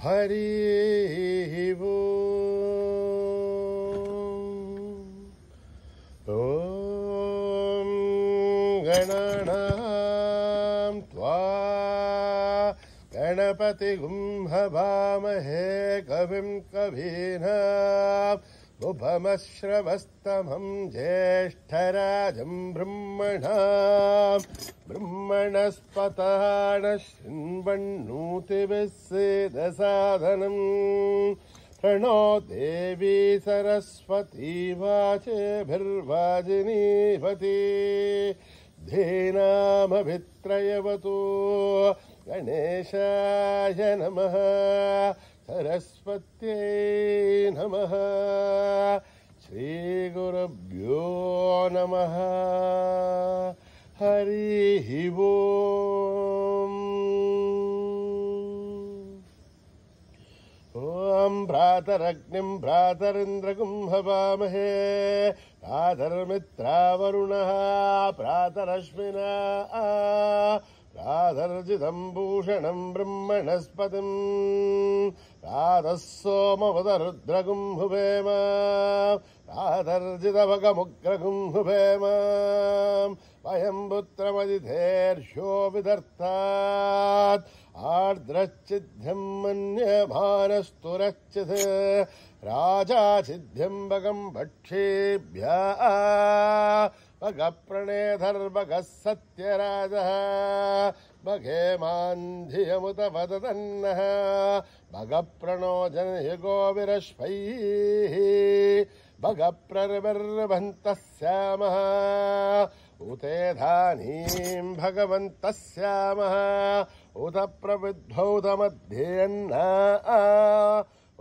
हरि वो ॐ गणानां त्वा गणपतिगुं हवामहे कविं कवीनाम् उपमश्रवस्तमं ज्येष्ठराजं ब्रह्मणस्पतः शृण्वन्नोतिभिः सेदसादनम् प्रणो देवी सरस्वती वाचेभिर्वाजिनीवती धेनामभित्रयवतु गणेशाय नमः सरस्वत्यै नमः श्रीगुरुभ्यो नमः हरिः ओम् ॐ भ्रातरग्निं भ्रातरिन्द्रगुं हवामहे भ्रातर्मित्रावरुणः भ्रातरश्विना प्रातर्जितं भूषणं ब्रह्मणस्पतिं प्रातः सोमवदरुद्रगुं हुवेम प्रातर्जितभगमुग्रगुं हुवेम वयं पुत्रमदितेर्षो विदर्तात् आर्द्रश्चिद्ध्यं मन्यमानस्तुरश्चित् राजाचिद्ध्यं भगं भक्षेभ्यः भगप्रणेधर्भगः सत्यराजः भगेमान्धियमुत वदतन्नः भगप्रणो जनयुगो विरश्वैः भगप्रर्भिर्भन्तः स्यामः उते धानीं भगवन्तः स्यामः उत प्रविद्भौतमध्येऽन्ना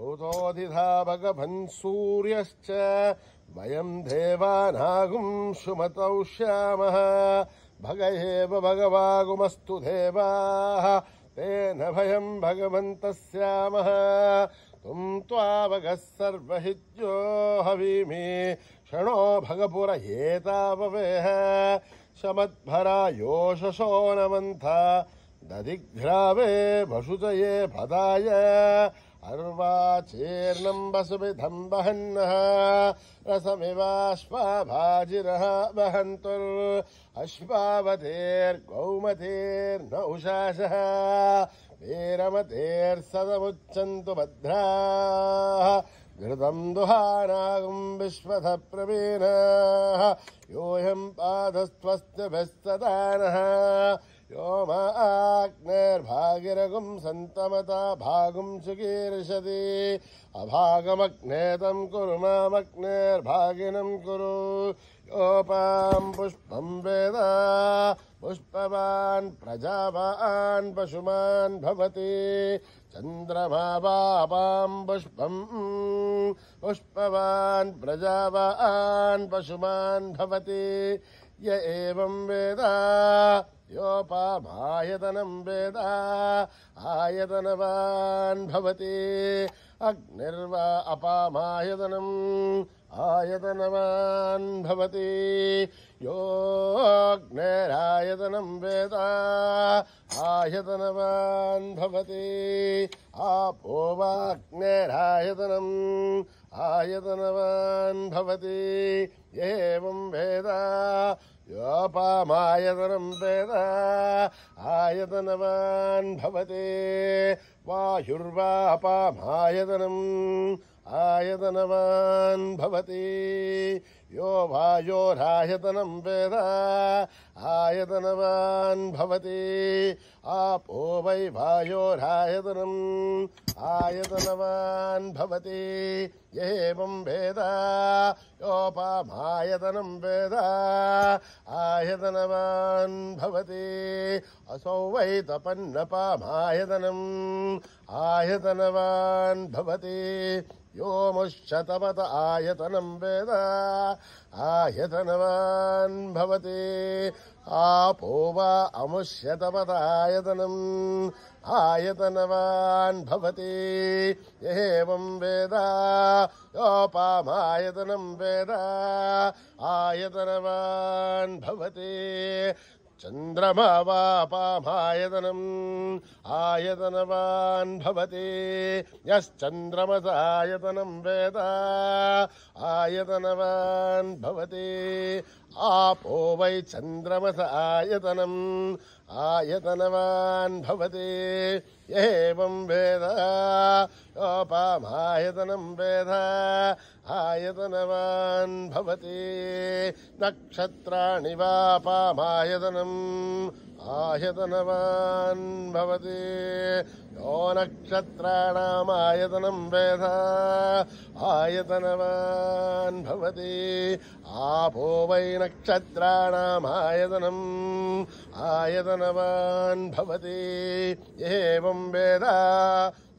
उतोदिधा भगवन् सूर्यश्च वयं देवानागुं सुमतौ श्यामः भग एव भगवागुमस्तु देवाः तेन भयं भगवन्तः स्यामः तुं त्वावगः सर्वहित्यो हवीमि क्षणो भगपुरयेताववेह शमद्भरा योषसो नमन्था दधिघ्रावे वसुचये पदाय अर्वाचेर्नं वसुभिधं वहन्नः रसमिवाश्वाभाजिरः वहन्तुर्अश्वावतेर्गौमतेर्न उषासः वीरमतेर्सदमुच्चन्तु भद्राः घृतं दुहानागुं विश्वतः प्रवीणाः योऽयं पादस्त्वस्त्यभिस्तदानः यो माग्नेर्भागिरगुं सन्तमता भागुं सुकीर्षति अभागमग्ने तं कुरु मामग्नेर्भागिनं कुरु योपां पुष्पं वेद पुष्पवान् प्रजावान् पशुमान् भवति चन्द्रमा वापां पुष्पं पुष्पवान् प्रजावान् पशुमान् भवति य एवं वेद योपामायतनं वेद आयतनवान् भवति अग्निर्वा अपामायतनम् आयतनवान् भवति योऽग्नेरायतनं वेद आयतनवान् भवति आपो वाग्नेरायतनम् आयतनवान् भवति एवं वेद योपामायतनं वेद आयतनवान् भवति वायुर्वापामायतनम् आयतनवान् भवति यो वायोरायतनं वेद आयतनवान् भवति आपो वै वायोरायतनम् आयतनवान् भवति एवं वेद योपामायतनं वेद आयतनवान् भवति असौ वै तपन्नपामायतनम् आयतनवान् भवति यो मुष्यतपत आयतनं वेद आयतनवान् भवति आपो वा अमुष्यतपत आयतनम् आयतनवान् भवति एवं वेद योपामायतनं वेद आयतनवान् भवति चन्द्रमा वापामायतनम् आयतनवान् भवति यश्चन्द्रमसायतनं वेद आयतनवान् भवति आपो वै चन्द्रमस आयतनम् आयतनवान् भवति एवं वेद योपामायतनं वेद आयतनवान् भवति नक्षत्राणि वापामायतनम् आयतनवान् भवति यो नक्षत्राणामायतनं वेद आयतनवान् भवति आपो वै नक्षत्राणामायतनम् आयतनवान् भवति एवं वेद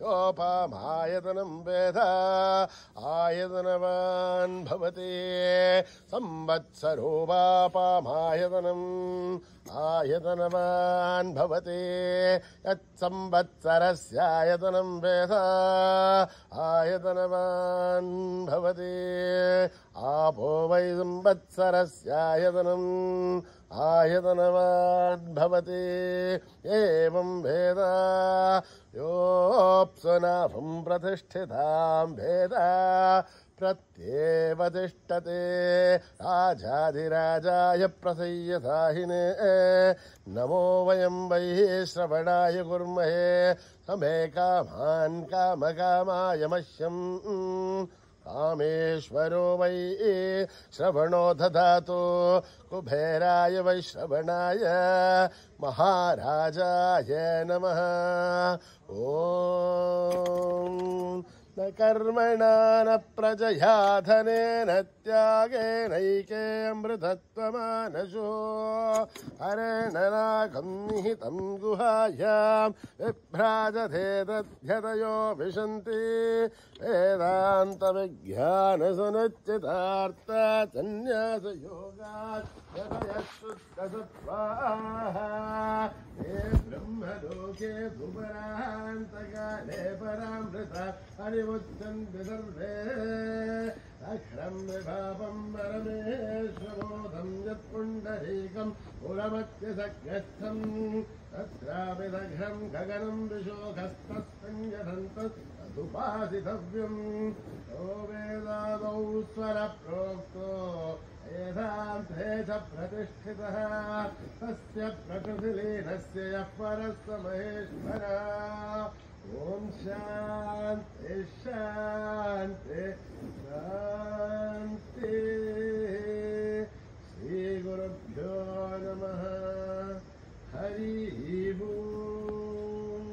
योपामायतनं वेद आयतनवान् भवति संवत्सरो वापामायतनम् आयतनवान् भवति यत्संवत्सरस्यायतनं वेद आयतनवान् भवति आपो वै संवत्सरस्यायतनम् आयतनवान् भवति एवं वेद योऽप्सुनाभं प्रतिष्ठितां वेद प्रत्येव तिष्ठते राजाधिराजाय प्रसय्यसाहिने नमो वयं वै श्रवणाय कुर्महे समे कामान् कामकामाय मह्यम् कामेश्वरो वै श्रवणो ददातु कुबेराय वै श्रवणाय महाराजाय नमः ॐ न कर्मणा न प्रजया धनेन त्यागेनैके अमृतत्वमानसो हरेण नागं निहितं गुहायां विभ्राजते तद्यतयो विशन्ति वेदान्तविज्ञानसुनिश्चितार्थ सन्न्यासयोगात् यतयः शुद्धसत्त्वाः हे ब्रह्मलोके सुपरान्तकाले परामृता हरिमुच्यन्ते सर्वे अखरं विभावं परमेश्वरोधं यत्पुण्डरीकं पुरमत्यसख्यस्थं तत्रापि दघ्रं गगनं विशोकस्तस्संयधन्तुपासितव्यम् यो वेदादौ स्वरप्रोक्तो वेदान्ते च प्रतिष्ठितः तस्य प्रकृतिलीनस्य यः परः स महेश्वरः ॐ शान्ति शान्ति शान्ति श्रीगुरुभ्यो नमः हरिः ओम्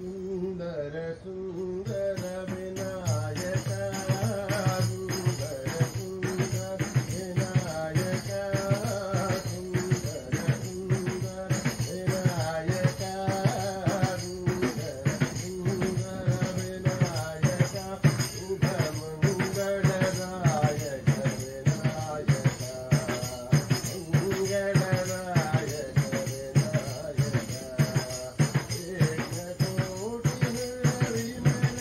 सुंदर सुंदर विनायक सुंदर सुंदर विनायक सुंदर सुंदर विनायक सुंदर सुंदर विनायक शुभ मंगलदायक विनायक मंगलदायक विनायक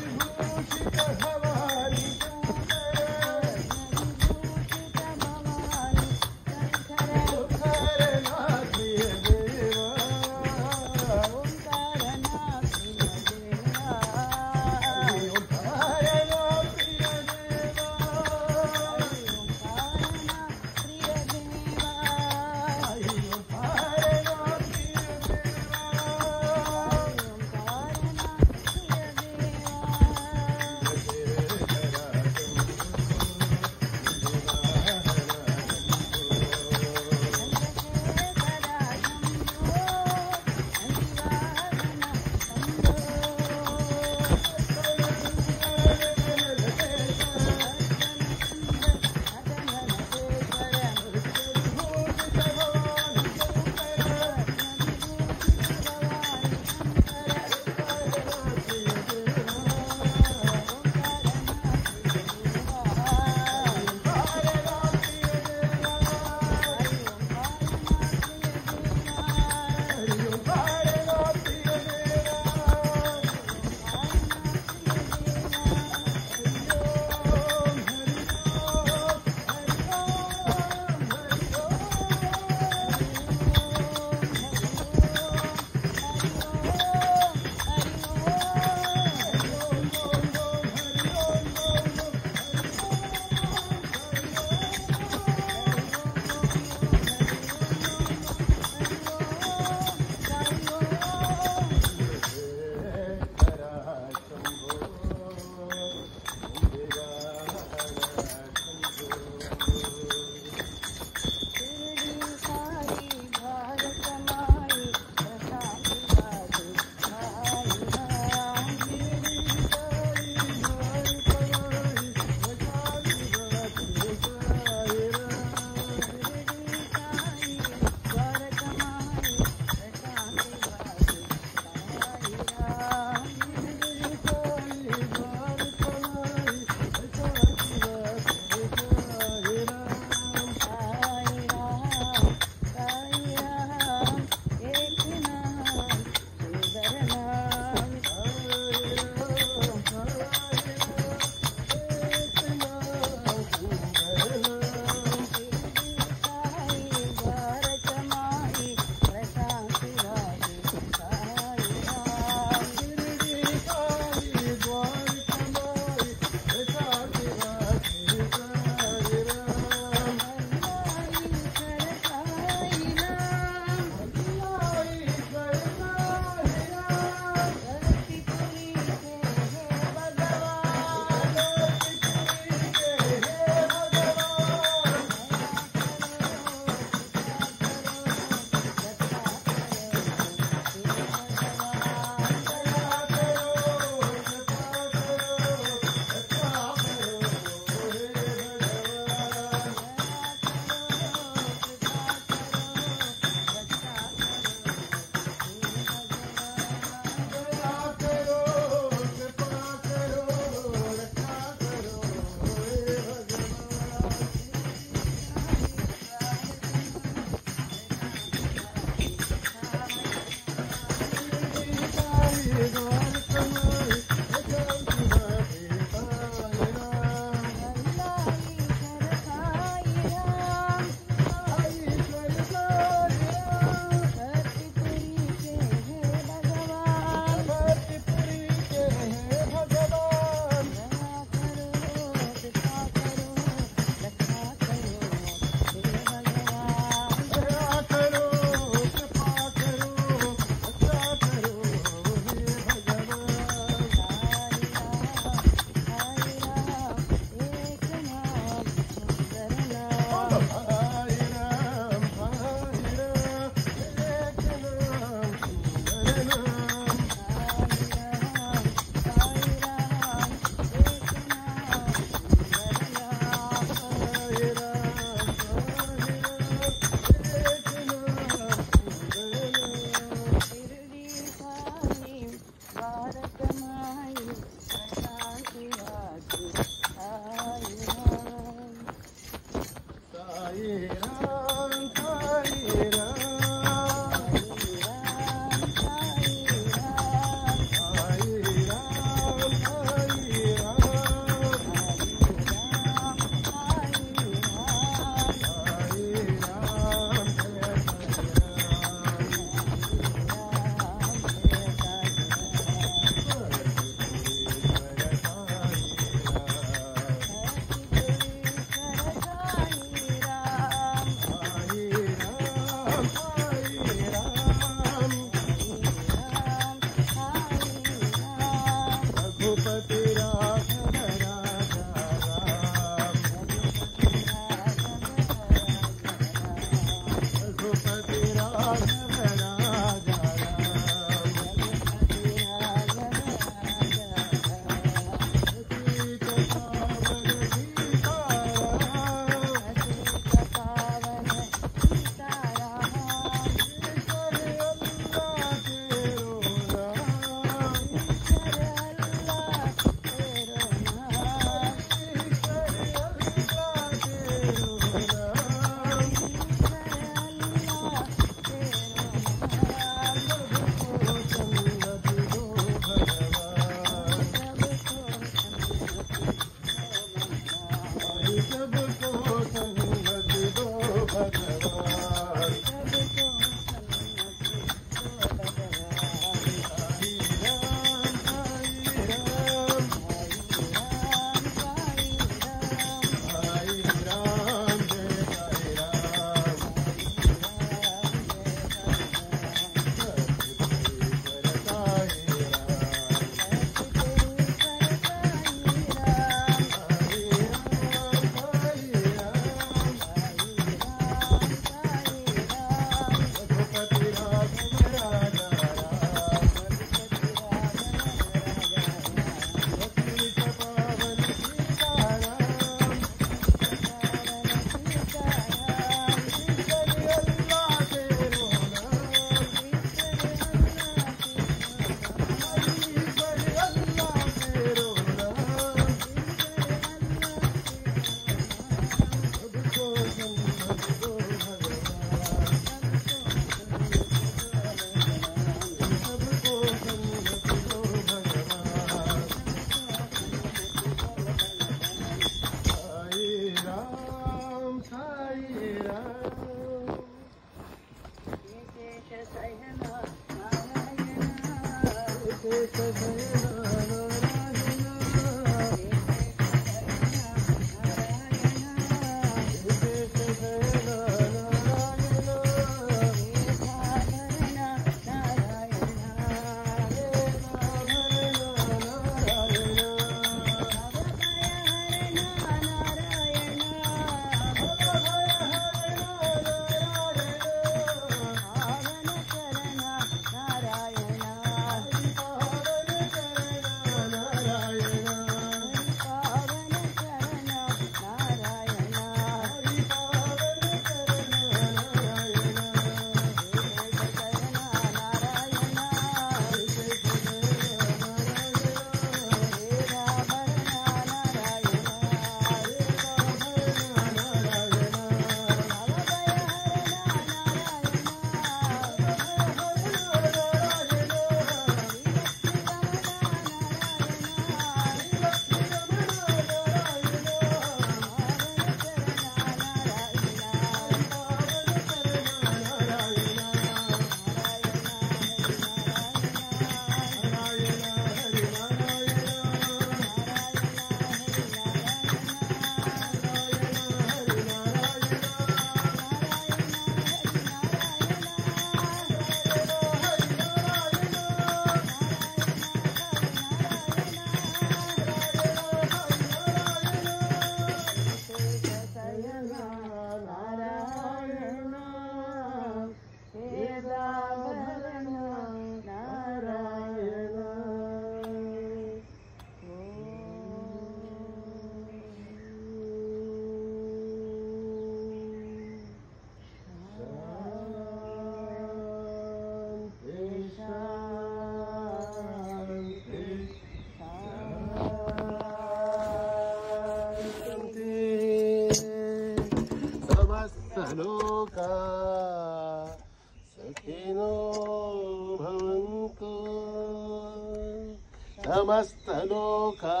समस्त लोका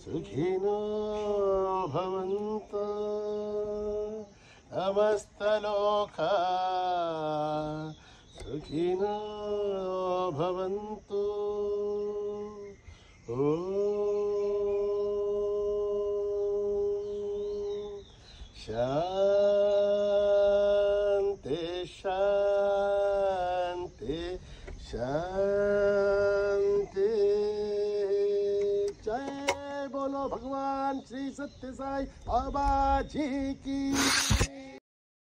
सुखिनो भवन्तु समस्त लोका सुखिनो भवन्तु शांति शांति शांति। जय बोलो भगवान श्री सत्य साई बाबा जी की।